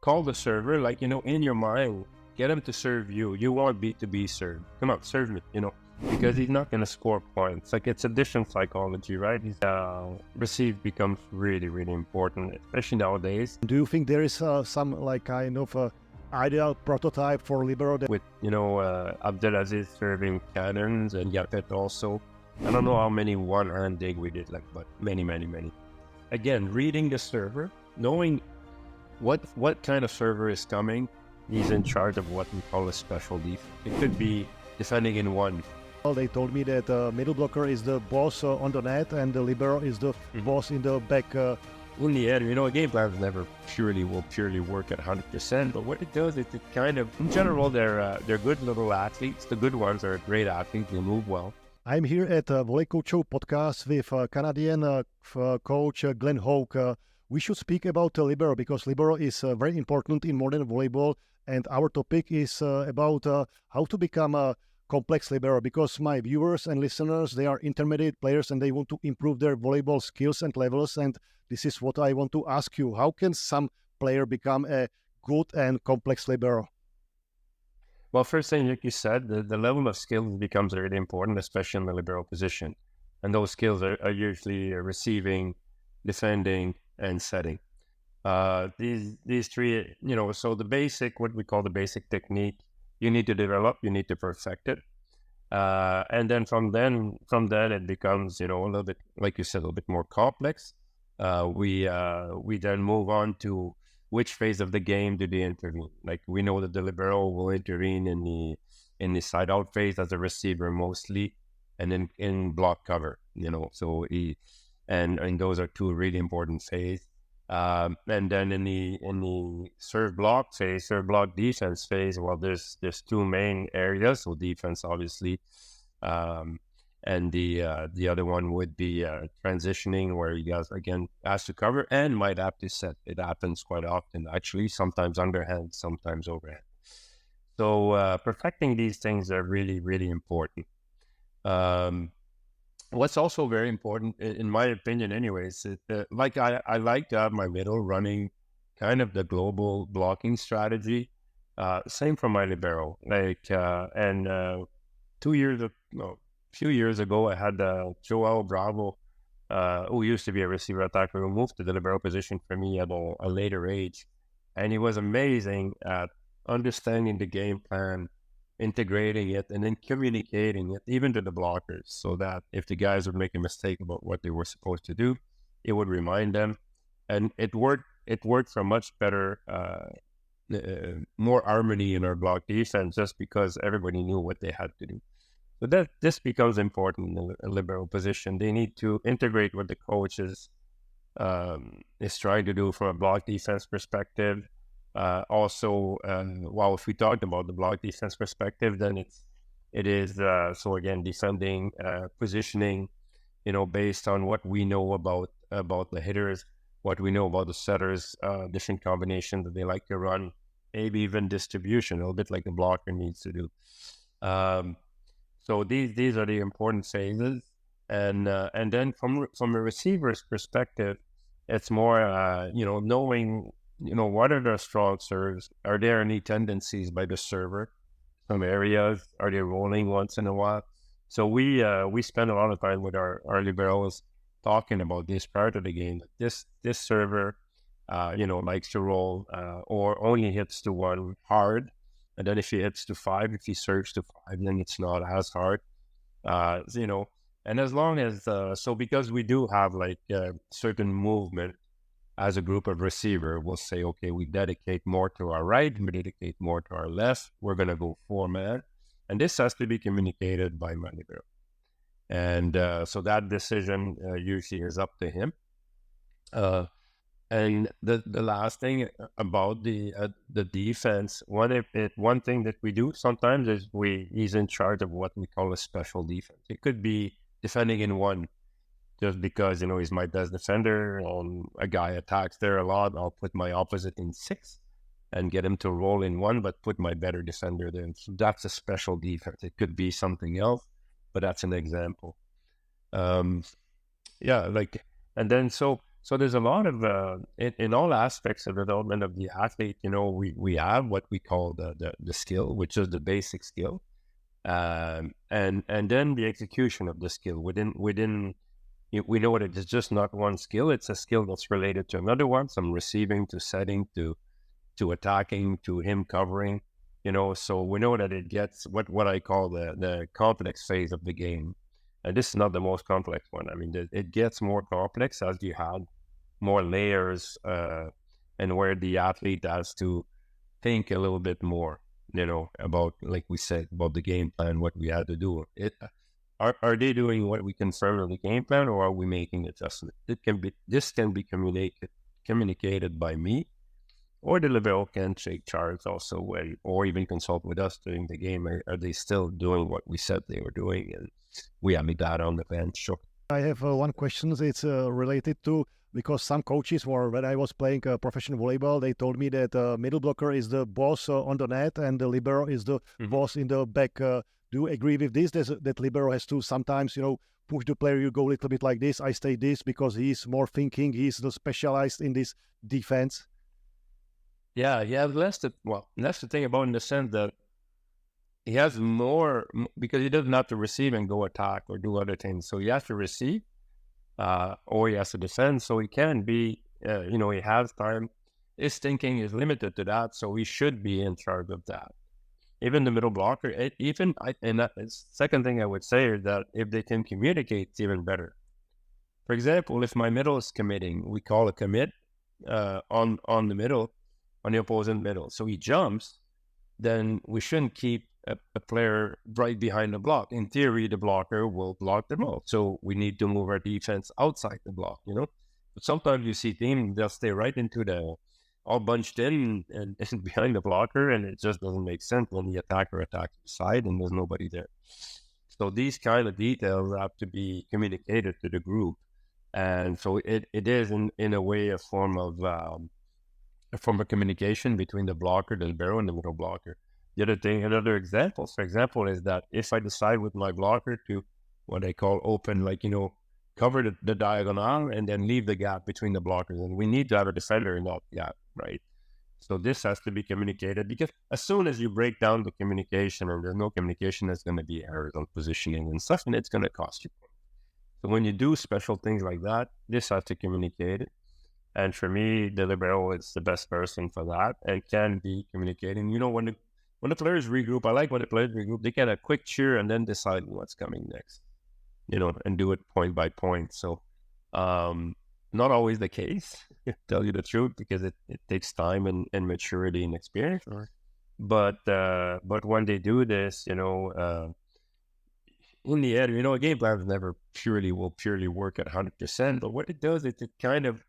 call the server, like, in your mind, get him to serve you. You want to be served. Come on, serve me, because he's not going to score points. Like, it's a different psychology, right? Receive becomes really, really important, especially nowadays. Do you think there is some like kind of ideal prototype for Libero? With, Abdelaziz serving cannons and Yapet also. I don't know how many one-hand dig we did, but many, many, many. Again, reading the server, knowing what kind of server is coming, he's in charge of what we call a special defense. It could be defending in one. Well, they told me that middle blocker is the boss on the net and the Libero is the boss in the back. In the end, a game plan never will purely work at 100%, but what it does is it kind of, in general, they're good little athletes. The good ones are great athletes, they move well. I'm here at VolleyCountry podcast with Canadian coach Glenn Hoag. We should speak about Libero because Libero is very important in modern volleyball, and our topic is about how to become a complex Libero, because my viewers and listeners, they are intermediate players and they want to improve their volleyball skills and levels, and this is what I want to ask you. How can some player become a good and complex Libero? Well, first thing, like you said, the level of skills becomes really important, especially in the Libero position. And those skills are usually receiving, defending, and setting. These three, so the basic, what we call the basic technique, you need to develop, you need to perfect it. And then from then it becomes, a little bit, like you said, a little bit more complex. We then move on to which phase of the game do they intervene. Like, we know that the Libero will intervene in the side out phase as a receiver mostly, and then in block cover, so and those are two really important phases. And then in the serve block phase, serve block defense phase, well, there's two main areas. So defense, obviously, and the other one would be transitioning, where you guys again has to cover and might have to set. It happens quite often, actually. Sometimes underhand, sometimes overhand. So perfecting these things are really, really important. What's also very important, in my opinion, anyways, like I like to have my middle running kind of the global blocking strategy. Same for my Libero. Few years ago, I had Joao Bravo, who used to be a receiver attacker, who moved to the Libero position for me at a later age. And he was amazing at understanding the game plan, integrating it, and then communicating it even to the blockers, so that if the guys would make a mistake about what they were supposed to do, it would remind them. And it worked for much better, more harmony in our block defense, just because everybody knew what they had to do. So this becomes important in the Libero position. They need to integrate what the coach is trying to do from a block defense perspective. Also, if we talked about the block defense perspective, then it is so again, defending, positioning, based on what we know about the hitters, what we know about the setters, different combinations that they like to run, maybe even distribution, a little bit like the blocker needs to do. So these are the important phases, and then from a receiver's perspective, it's more knowing what are their strong serves. Are there any tendencies by the server? Some areas, are they rolling once in a while? So we spend a lot of time with our liberos talking about this part of the game. This server, likes to roll or only hits to one hard. And then if he hits to five, if he serves to five, then it's not as hard. And as long as, because we do have certain movement as a group of receiver, we'll say, okay, we dedicate more to our right, we dedicate more to our left. We're going to go 4-man. And this has to be communicated by my libero. And so that decision usually is up to him. And the last thing about the defense, one thing that we do sometimes is he's in charge of what we call a special defense. It could be defending in one, just because he's my best defender. A guy attacks there a lot, I'll put my opposite in 6 and get him to roll in 1, but put my better defender there. So that's a special defense. It could be something else, but that's an example. And then so So there's a lot of in all aspects of the development of the athlete. We have what we call the skill, which is the basic skill, and then the execution of the skill within. We know that it's just not one skill; it's a skill that's related to another one, from receiving to setting to attacking to him covering. So we know that it gets what I call the complex phase of the game. And this is not the most complex one. I mean, it gets more complex as you have more layers, and where the athlete has to think a little bit more, about, like we said, about the game plan, what we had to do. Are they doing what we confirmed on the game plan, or are we making adjustments? This can be communicated by me, or the Libero can take charge also, or even consult with us during the game. Are they still doing what we said they were doing? And we have that on the bench. Sure. I have one question. It's related to, because some coaches were, when I was playing professional volleyball, they told me that middle blocker is the boss on the net and the libero is the boss in the back. Do you agree with this? That libero has to sometimes, push the player, you go a little bit like this, I stay this, because he's more thinking, he's the specialized in this defense? Yeah. That's the thing about, in the sense that he has more, because he doesn't have to receive and go attack or do other things. So he has to receive, or he has to defend. So he can be, he has time. His thinking is limited to that, so he should be in charge of that. Even the middle blocker, second thing I would say is that if they can communicate, it's even better. For example, if my middle is committing, we call a commit on the middle, on the opposing middle. So he jumps, then we shouldn't keep a player right behind the block. In theory, the blocker will block them all. So we need to move our defense outside the block, But sometimes you see teams, they'll stay right into the, all bunched in and behind the blocker, and it just doesn't make sense when the attacker attacks the side and there's nobody there. So these kind of details have to be communicated to the group. And so it is in a way a form of communication between the blocker, the libero, and the middle blocker. The other thing, another example, for example, is that if I decide with my blocker to what I call open, cover the diagonal and then leave the gap between the blockers, and we need to have a defender in that gap, right? So this has to be communicated, because as soon as you break down the communication, or there's no communication, there's going to be errors on positioning and stuff, and it's going to cost you. So when you do special things like that, this has to communicate it. And for me, the libero is the best person for that, and can be communicating. When the players regroup, I like when the players regroup, they get a quick cheer and then decide what's coming next, and do it point by point. So not always the case, to tell you the truth, because it takes time and maturity and experience. Sure. But when they do this, in the end, a game plan never will purely work at 100%. But what it does is it kind of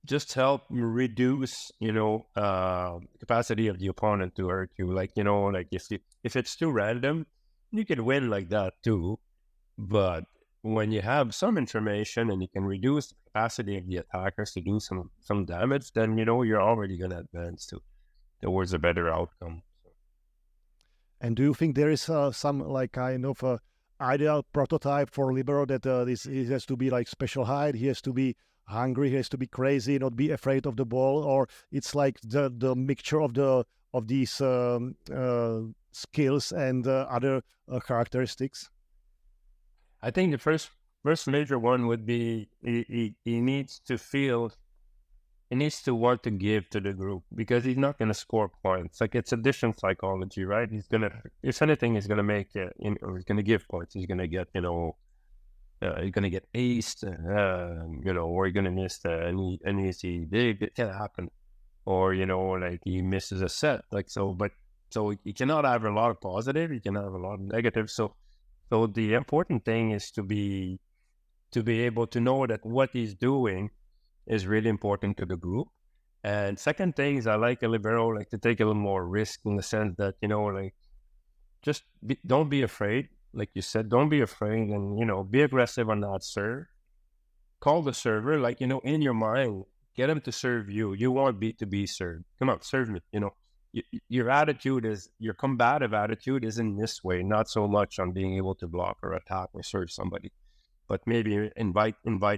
just help reduce, capacity of the opponent to hurt you. If it's too random, you can win like that too. But when you have some information and you can reduce the capacity of the attackers to do some damage, then you're already going to advance towards a better outcome. And do you think there is some kind of ideal prototype for libero, that he has to be like special height, he has to be hungry, he has to be crazy, not be afraid of the ball, or it's like the mixture of these skills and other characteristics? I think the first major one would be he needs to feel, he needs to want to give to the group, because he's not going to score points. Like, it's addition psychology, right? He's gonna, if anything, he's gonna make or he's gonna give points. He's gonna get he's gonna get aced, or he's gonna miss an easy dig. It can happen, or he misses a set. So he cannot have a lot of positive. He can have a lot of negative. So the important thing is to be able to know that what he's doing is really important to the group. And second thing is, I like a libero to take a little more risk, in the sense that don't be afraid. Like you said, don't be afraid, and be aggressive on that serve. Call the server, in your mind, get him to serve you. You want to be served. Come on, serve me. Your attitude is, your combative attitude is in this way, not so much on being able to block or attack or serve somebody, but maybe invite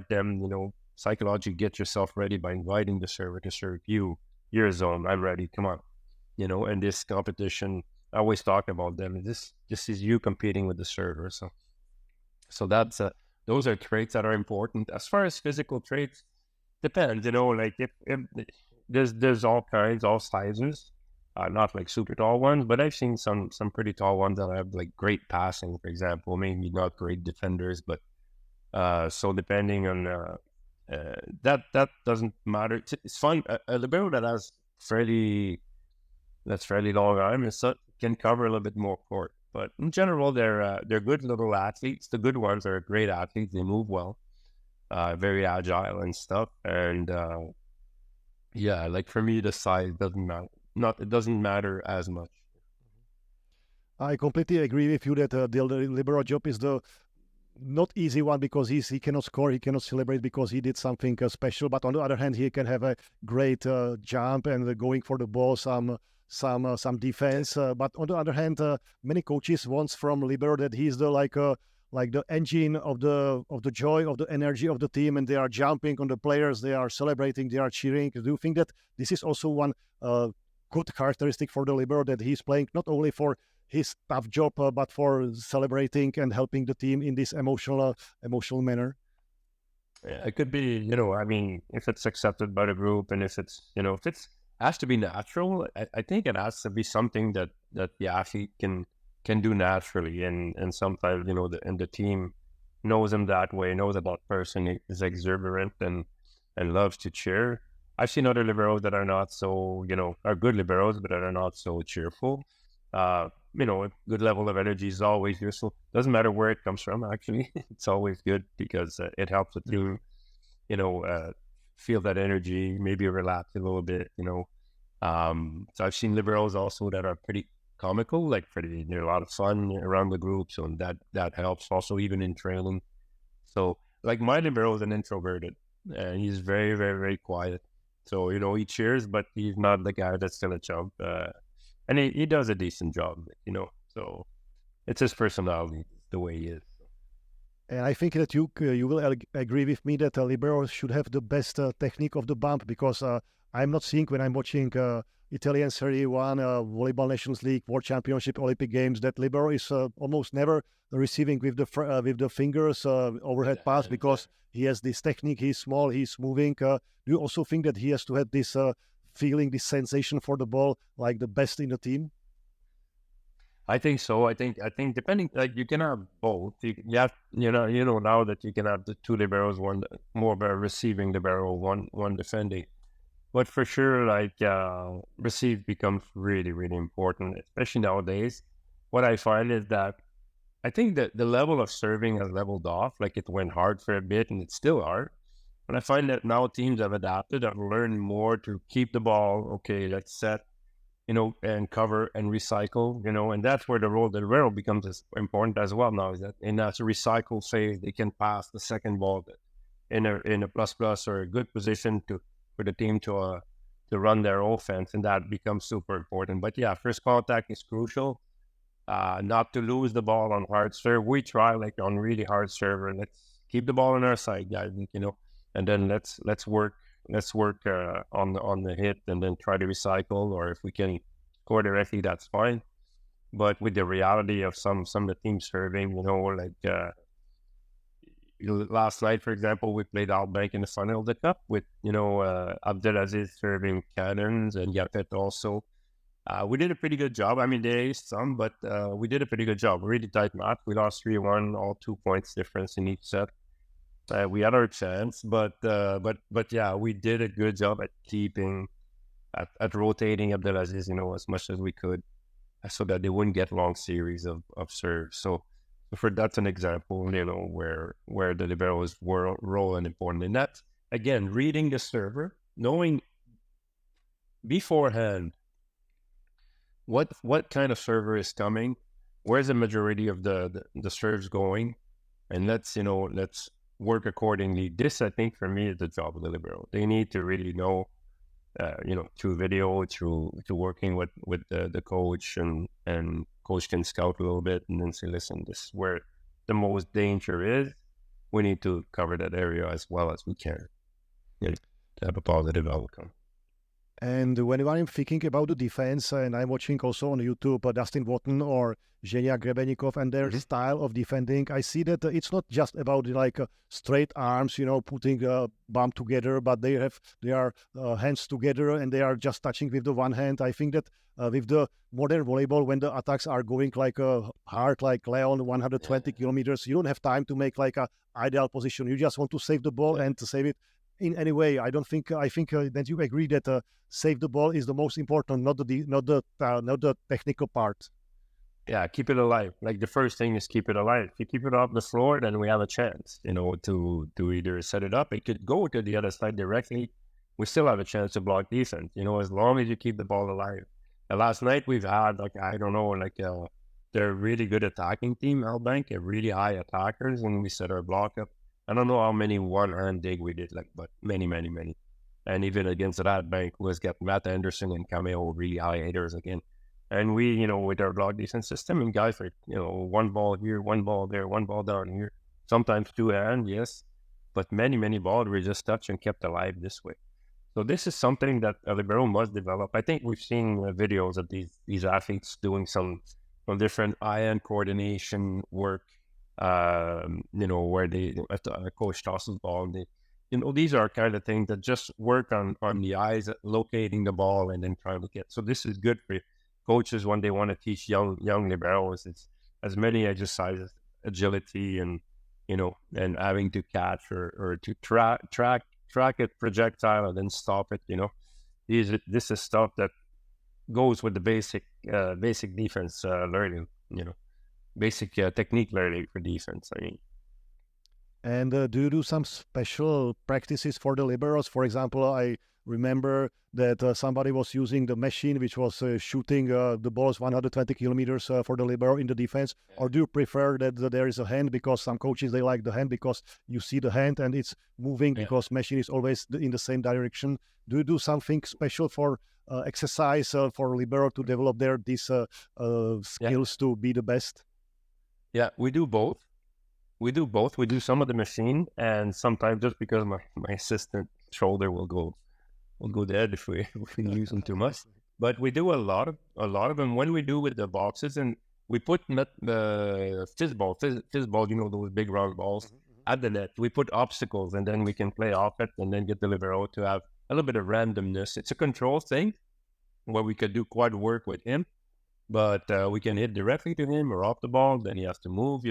them, psychologically get yourself ready by inviting the server to serve you. Your zone, I'm ready. Come on, and this competition, I always talk about them. This is you competing with the server. So that's those are traits that are important. As far as physical traits, depends. Like if there's all kinds, all sizes. Not like super tall ones, but I've seen some pretty tall ones that have like great passing, for example. Maybe not great defenders, but so depending on that doesn't matter. It's fun. A libero that has fairly long arm and so can cover a little bit more court. But in general, they're good little athletes. The good ones are great athletes. They move well, very agile and stuff. And yeah, like for me, the size doesn't matter. It doesn't matter as much. I completely agree with you that the libero job is the not easy one because he cannot score, he cannot celebrate because he did something special. But on the other hand, he can have a great jump and going for the ball, some defense. But on the other hand, many coaches wants from libero that he's like the engine of the joy, of the energy of the team, and they are jumping on the players, they are celebrating, they are cheering. Do you think that this is also one good characteristic for the libero, that he's playing not only for his tough job, but for celebrating and helping the team in this emotional manner? Yeah, it could be, I mean, if it's accepted by the group, and if it's, if it's has to be natural, I think it has to be something that the athlete can do naturally, and sometimes, the team knows him that way, knows that that person is exuberant and loves to cheer. I've seen other liberos that are not so, are good liberos, but that are not so cheerful. A good level of energy is always useful. Doesn't matter where it comes from, actually. It's always good because it helps the team, feel that energy, maybe relax a little bit, So I've seen liberos also that are pretty comical, like they're a lot of fun around the group. So that helps also, even in training. So like my libero is an introverted, and he's very, very, very quiet. So, he cheers, but he's not the guy that's going to jump. And he does a decent job, so it's his personality, the way he is. And I think that you will agree with me that libero should have the best technique of the bump, because I'm not seeing, when I'm watching Italian Serie 1, Volleyball Nations League, World Championship, Olympic Games, that libero is almost never receiving with the fingers overhead pass, because he has this technique. He's small, he's moving. Do you also think that he has to have this feeling, this sensation for the ball, like the best in the team? I think so. I think depending, like, you can have both. You have, now that you can have the two liberos, one more of a receiving libero, one defending. But for sure, like, receive becomes really, really important, especially nowadays. What I find is that I think that the level of serving has leveled off. Like, it went hard for a bit, and it's still hard. But I find that now teams have adapted, have learned more to keep the ball. Okay, let's set, and cover and recycle, and that's where the role of the libero becomes as important as well now, is that in that recycle phase, they can pass the second ball in a plus or a good position for the team to run their offense, and that becomes super important. But yeah, first contact is crucial. Not to lose the ball on hard serve. We try, like, on really hard serve, and let's keep the ball on our side, guys, and then let's work on the hit, and then try to recycle, or if we can score directly, that's fine. But with the reality of some of the teams serving, like last night, for example, we played Outbank in the final of the cup with Abdelaziz serving cannons, and Yapet also. We did a pretty good job. I mean, they aced some, but we did a pretty good job. Really tight match. We lost 3-1, all 2 points difference in each set. We had our chance, but yeah, we did a good job at keeping, at rotating Abdelaziz, as much as we could, so that they wouldn't get long series of serves. So that's an example, where the libero's role and important. And that's, again, reading the server, knowing beforehand what kind of server is coming, where's the majority of the serves going, and let's work accordingly. This, I think, for me, is the job of the libero. They need to really know, through video, through working with the coach, and coach can scout a little bit and then say, listen, this is where the most danger is. We need to cover that area as well as we can. you know, to have a positive outcome. And when I'm thinking about the defense, and I'm watching also on YouTube Dustin Wotton or Zhenya Grebenikov and their style of defending, I see that it's not just about like straight arms, putting a bump together, but they are hands together and they are just touching with the one hand. I think that with the modern volleyball, when the attacks are going like hard, like Leon 120 kilometers, you don't have time to make like a ideal position. You just want to save the ball and to save it in any way. I think that you agree that save the ball is the most important, not the technical part. Yeah, keep it alive. Like the first thing is keep it alive. If you keep it off the floor, then we have a chance, to either set it up. It could go to the other side directly. We still have a chance to block defense, as long as you keep the ball alive. And last night we've had they're a really good attacking team, Albank, really high attackers, and we set our block up. I don't know how many one-hand dig we did, but many, many, many. And even against that bank was got Matt Anderson and Cameo really high hitters again. And we, with our block defense system, and guys are, one ball here, one ball there, one ball down here, sometimes two hand, yes, but many, many balls we just touched and kept alive this way. So this is something that Libero must develop. I think we've seen videos of these athletes doing some different eye-hand coordination work, where they coach tosses ball. These are kind of things that just work on the eyes, locating the ball and then trying to get. So this is good for coaches when they want to teach young liberos. It's as many exercises, agility, and and having to catch or to track a projectile and then stop it. This is stuff that goes with the basic defense learning. Basic technique learning for defense. I mean. And do you do some special practices for the liberos? For example, I remember that somebody was using the machine which was shooting the balls 120 kilometers for the libero in the defense. Or do you prefer that there is a hand, because some coaches, they like the hand because you see the hand and it's moving because machine is always in the same direction. Do you do something special for exercise for libero to develop these skills to be the best? Yeah, we do both. We do both. We do some of the machine, and sometimes just because my assistant shoulder will go dead if we use them too much. But we do a lot of them. When we do with the boxes, and we put the fizz ball, those big round balls at the net. We put obstacles, and then we can play off it, and then get the libero to have a little bit of randomness. It's a control thing where we could do quad work with him, but we can hit directly to him or off the ball. Then he has to move,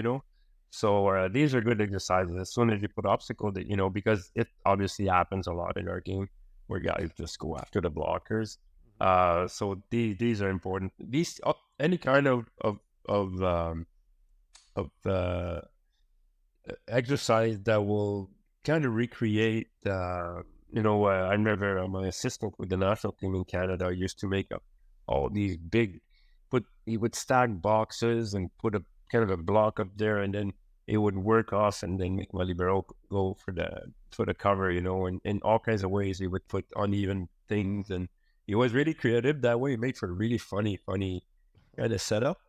So these are good exercises. As soon as you put obstacle, because it obviously happens a lot in our game where guys just go after the blockers. So these are important. These any kind of exercise that will kind of recreate. I remember my assistant with the national team in Canada used to make up all these big. He would stack boxes and put a kind of a block up there, and then it would work off and then make my libero go for the cover, and in all kinds of ways. He would put uneven things, and he was really creative that way. He made for a really funny kind of setup.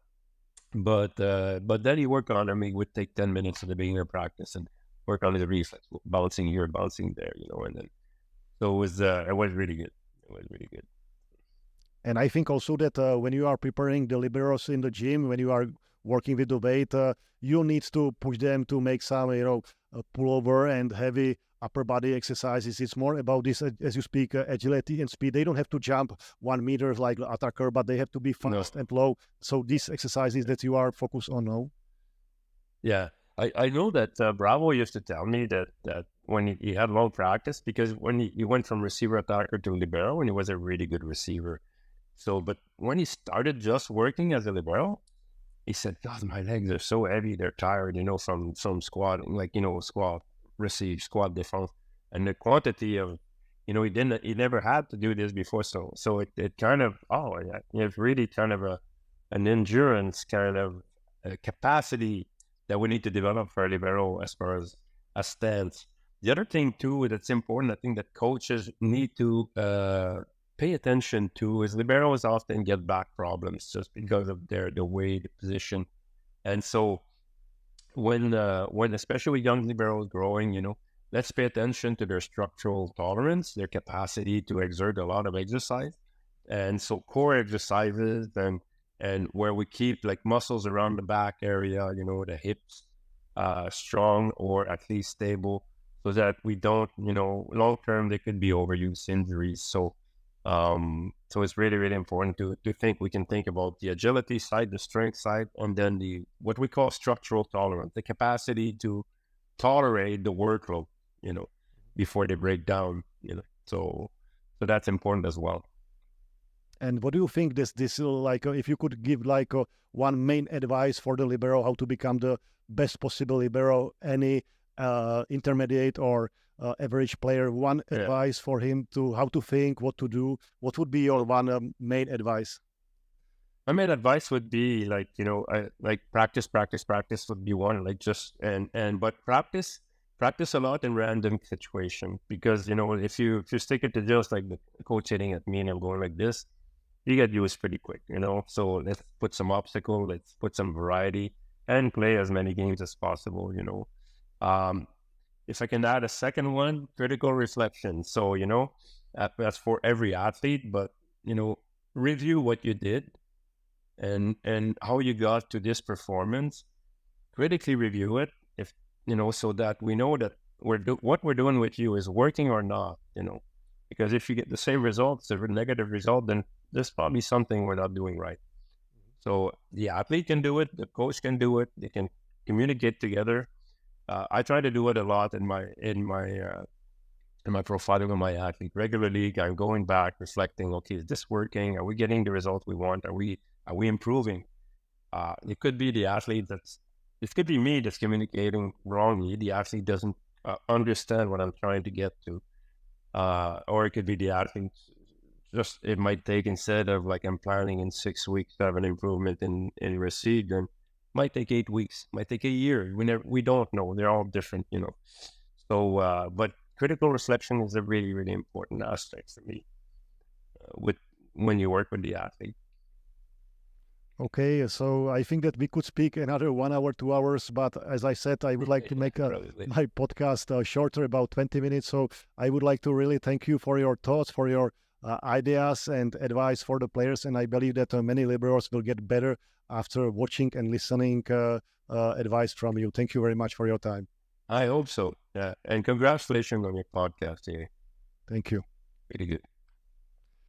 But then he worked on him. He would take 10 minutes at the beginning of practice and work on the reflex, bouncing here, bouncing there, and then so it was really good. It was really good. And I think also that when you are preparing the liberos in the gym, when you are working with the weight, you need to push them to make some, pullover and heavy upper body exercises. It's more about this, as you speak, agility and speed. They don't have to jump 1 meter like the attacker, but they have to be fast and low. So these exercises that you are focused on now. Yeah, I know that Bravo used to tell me that when he had low practice, because when he went from receiver attacker to libero, and he was a really good receiver. So, but when he started just working as a libero, he said, God, my legs are so heavy, they're tired, from squat, squat, receive, squat, defense. And the quantity of, he never had to do this before. So it kind of, it's really kind of an endurance kind of capacity that we need to develop for a libero as far as a stance. The other thing too that's important, I think that coaches need to pay attention to, is liberos often get back problems just because of the way, the position. And so when especially young liberos growing, let's pay attention to their structural tolerance, their capacity to exert a lot of exercise. And so core exercises and where we keep like muscles around the back area, the hips strong or at least stable so that we don't, long term, they could be overuse injuries. So it's really, really important to think. We can think about the agility side, the strength side, and then the what we call structural tolerance, the capacity to tolerate the workload, before they break down, so that's important as well. And what do you think this like if you could give like one main advice for the libero, how to become the best possible libero, any intermediate or average player, one advice for him to how to think, what to do, what would be your one main advice? My main advice would be like, like practice would be one, like just, but practice a lot in random situation, because, if you stick it to just like the coach hitting at me and I'm going like this, you get used pretty quick, so let's put some obstacle, let's put some variety and play as many games as possible, if I can add a second one, critical reflection. So, that's for every athlete, but, review what you did and how you got to this performance, critically review it, if, so that we know that what we're doing with you is working or not, because if you get the same results, a negative result, then there's probably something we're not doing right. So the athlete can do it, the coach can do it, they can communicate together. I try to do it a lot in my profiling of my athlete regularly. I'm going back, reflecting. Okay, is this working? Are we getting the result we want? Are we improving? It could be the athlete it could be me that's communicating wrongly. The athlete doesn't understand what I'm trying to get to, or it could be the athlete. Just it might take, instead of like I'm planning in 6 weeks to have an improvement in receive, then might take 8 weeks, might take a year. We don't know. They're all different, So, but critical reflection is a really, really important aspect for me when you work with the athlete. Okay, so I think that we could speak another 1 hour, 2 hours, but as I said, I would like to make my podcast shorter, about 20 minutes. So I would like to really thank you for your thoughts, for your ideas and advice for the players. And I believe that many liberos will get better after watching and listening advice from you. Thank you very much for your time. I hope so. Yeah. And congratulations on your podcast here. Thank you. Pretty good.